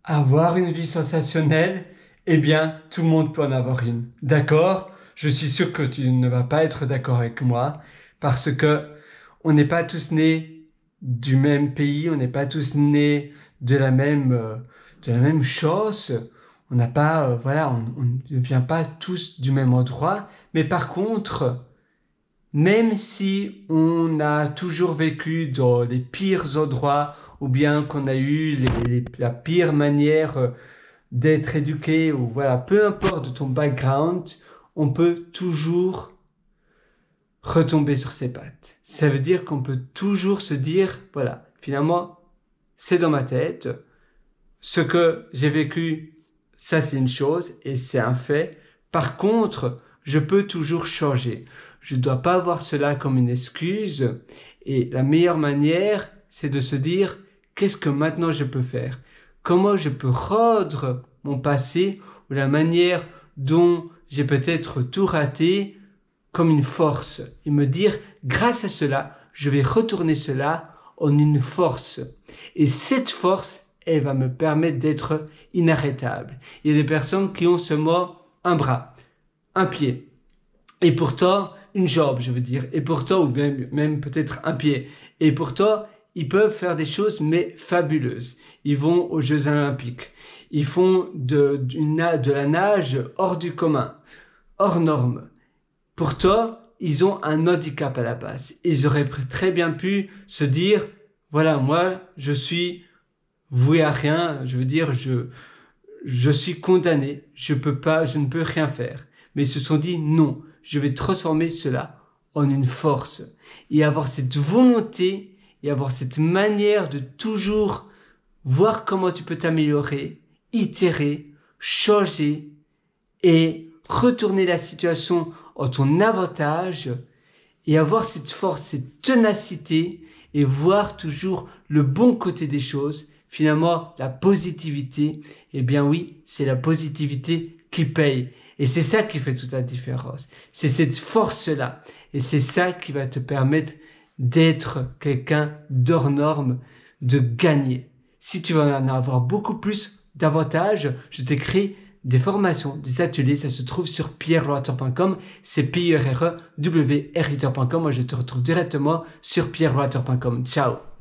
Avoir une vie sensationnelle, eh bien, tout le monde peut en avoir une. D'accord? Je suis sûr que tu ne vas pas être d'accord avec moi parce que on n'est pas tous nés du même pays, on n'est pas tous nés de la même chose. On n'a pas, on ne vient pas tous du même endroit. Mais par contre, même si on a toujours vécu dans les pires endroits ou bien qu'on a eu la pire manière d'être éduqué ou voilà, peu importe de ton background, on peut toujours retomber sur ses pattes. Ça veut dire qu'on peut toujours se dire, voilà, finalement, c'est dans ma tête. Ce que j'ai vécu, ça c'est une chose et c'est un fait. Par contre, je peux toujours changer. Je ne dois pas voir cela comme une excuse. Et la meilleure manière, c'est de se dire, qu'est-ce que maintenant je peux faire? Comment je peux rendre mon passé ou la manière dont j'ai peut-être tout raté comme une force et me dire, grâce à cela, je vais retourner cela en une force. Et cette force, elle va me permettre d'être inarrêtable. Il y a des personnes qui ont seulement un bras, un pied, et pourtant une jambe, je veux dire, et pourtant, ou bien même peut-être un pied, et pourtant, ils peuvent faire des choses, mais fabuleuses. Ils vont aux Jeux Olympiques. Ils font de la nage hors du commun, hors norme. Pourtant, ils ont un handicap à la base. Ils auraient très bien pu se dire, voilà, moi, je suis voué à rien. Je veux dire, je suis condamné. Je ne peux rien faire. Mais ils se sont dit, non, je vais transformer cela en une force. Et avoir cette volonté et avoir cette manière de toujours voir comment tu peux t'améliorer, itérer, changer et retourner la situation en ton avantage et avoir cette force, cette ténacité et voir toujours le bon côté des choses. Finalement, la positivité, eh bien oui, c'est la positivité qui paye. Et c'est ça qui fait toute la différence. C'est cette force-là. Et c'est ça qui va te permettre d'être quelqu'un d'hors norme, de gagner. Si tu veux en avoir beaucoup plus d'avantages, je t'écris des formations, des ateliers, ça se trouve sur pierreroater.com, c'est pierrewriter.com. Moi, je te retrouve directement sur pierreroater.com. Ciao!